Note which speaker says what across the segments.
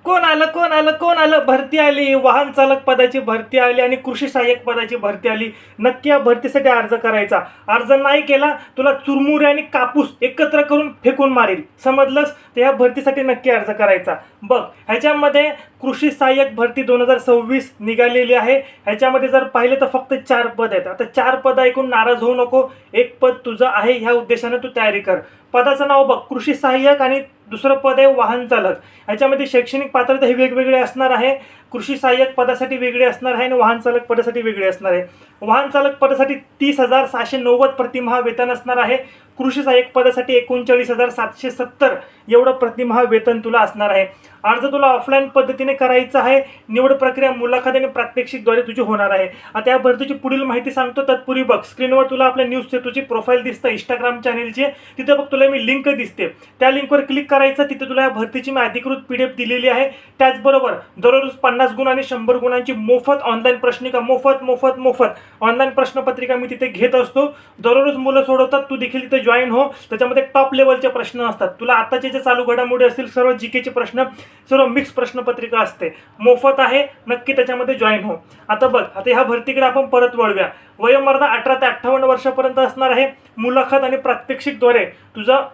Speaker 1: कोण आलं भरती आली, वाहन चालक पदाची भरती आली आणि कृषी सहाय्यक पदाची भरती आली. नक्की या भरतीसाठी अर्ज करायचा. अर्ज नाही केला तुला चुरमुरे आणि कापूस एकत्र करून फेकून मारेल, समजलंस? तर ह्या भरतीसाठी नक्की अर्ज करायचा. बघ, ह्याच्यामध्ये कृषी सहाय्यक भरती 2026 निघालेली आहे. ह्याच्यामध्ये जर पाहिले तर फक्त 4 पद आहेत. आता 4 पद ऐकून नाराज होऊ नको, एक पद तुझं आहे, ह्या उद्देशाने तू तयारी कर. पदाचं नाव बघ, कृषी सहाय्यक, आणि दुसरं पद आहे वाहन चालक. ह्याच्यामध्ये शैक्षणिक पात्रता ही वेगवेगळी असणार आहे. कृषी सहाय्यक पदासाठी वेगळी असणार आहे आणि वाहन चालक पदासाठी वेगळी असणार आहे. वाहन चालक पदासाठी 30,690 प्रतिमाह वेतन असणार आहे. कृषी सहाय्यक पदासाठी 39,770 एवढं प्रतिमाह वेतन तुला असणार आहे. अर्ज तुला ऑफलाईन पद्धतीने करायचा आहे. निवड प्रक्रिया मुलाखत आणि प्रात्यक्षिकद्वारे तुझी होणार आहे. आता या भरतीची पुढील माहिती सांगतो. तत्पूर्वी बघ, स्क्रीनवर तुला आपल्या न्यूज सेतूची प्रोफाईल दिसतं इंस्टाग्राम चॅनलची. तिथे बघ तुला मी लिंक दिसते, त्या लिंकवर क्लिक करायचं. तिथे तुला या भरतीची मी अधिकृत PDF दिलेली आहे. त्याचबरोबर दररोज 50 गुण आणि 100 गुणांची मोफत ऑनलाईन प्रश्निका, मोफत ऑनलाईन प्रश्नपत्रिका मी तिथे घेत असतो. दररोज मुलं सोडवतात, तू देखील तिथे जॉईन हो. त्याच्यामध्ये टॉप लेवलचे प्रश्न असतात. तुला आताचे जे चालू घडामोडी असतील, सर्व जीकेचे प्रश्न, सर्व मिक्स प्रश्नपत्रिका असते, मोफत आहे. नक्की त्याच्यामध्ये जॉईन हो. आता बघ, आता ह्या भरतीकडे आपण परत वळूया. वयोमर्यादा 18 ते 58 वर्षापर्यंत असणार आहे. मुलाखत आणि प्रात्यक्षिकद्वारे तुझं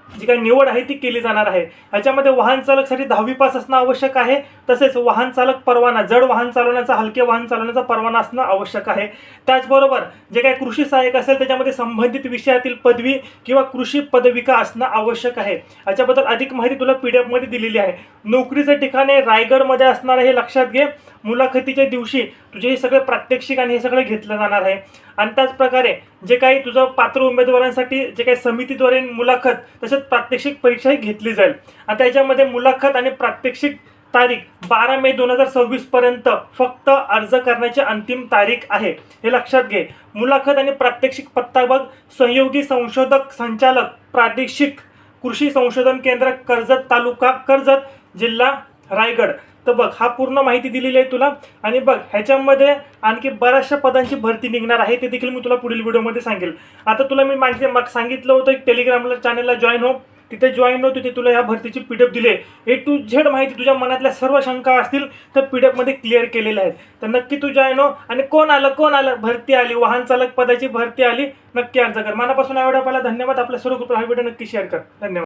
Speaker 1: जी काही निवड आहे ती केली जाणार आहे. ह्याच्यामध्ये वाहन चालकसाठी 10वी पास असणं आवश्यक आहे. तसेच वाहन चालक परवाना, जड वाहन चालवण्याचा, हलके वाहन चालवण्याचा परवाना असणं आवश्यक आहे. त्याचबरोबर जे काही कृषी सहाय्यक असेल त्याच्यामध्ये संबंधित विषयातील पदवी किंवा कृषी पदविका असणं आवश्यक आहे. याच्याबद्दल अधिक माहिती तुला PDF मध्ये दिलेली आहे. नोकरीचं ठिकाण हे रायगडमध्ये असणार आहे, हे लक्षात घे. मुलाखतीच्या दिवशी तुझे हे सगळे प्रात्यक्षिक आणि हे सगळं घेतलं जाणार आहे. आणि त्याचप्रकारे जे काही तुझं पात्र उमेदवारांसाठी जे काही समितीद्वारे मुलाखत तसेच प्रात्यक्षिक परीक्षाही घेतली जाईल. आता याच्यामध्ये मुलाखत आणि प्रात्यक्षिक तारीख 12 मे 2026 पर्यंत फक्त अर्ज करण्याची अंतिम तारीख आहे, हे लक्षात घे. मुलाखत आणि प्रात्यक्षिक पत्ता बघ, सहयोगी संशोधक संचालक प्रादेशिक कृषी संशोधन केंद्र, कर्जत तालुका कर्जत, जिल्हा रायगड. तर बघ, हा पूर्ण माहिती दिलेली आहे तुला. आणि बघ, ह्याच्यामध्ये आणखी बऱ्याचशा पदांची भरती निघणार आहे, ते देखील मी तुला पुढील व्हिडिओमध्ये सांगेल. आता तुला मी मागे सांगितलं होतं की टेलिग्रामला चॅनलला जॉईन हो. तिथे जॉईन हो, तिथे तुला या भरतीची PDF दिली आहे. A to Z माहिती, तुझ्या मनातल्या सर्व शंका असतील तर PDF मध्ये क्लिअर केलेल्या आहेत. तर नक्की तू जॉईन हो. आणि कोण आलं भरती आली, वाहन चालक पदाची भरती आली, नक्की अर्ज कर. मनापासून एवढा पहिला धन्यवाद. आपल्या सर्व ग्रुपला हा व्हिडिओ नक्की शेअर कर. धन्यवाद.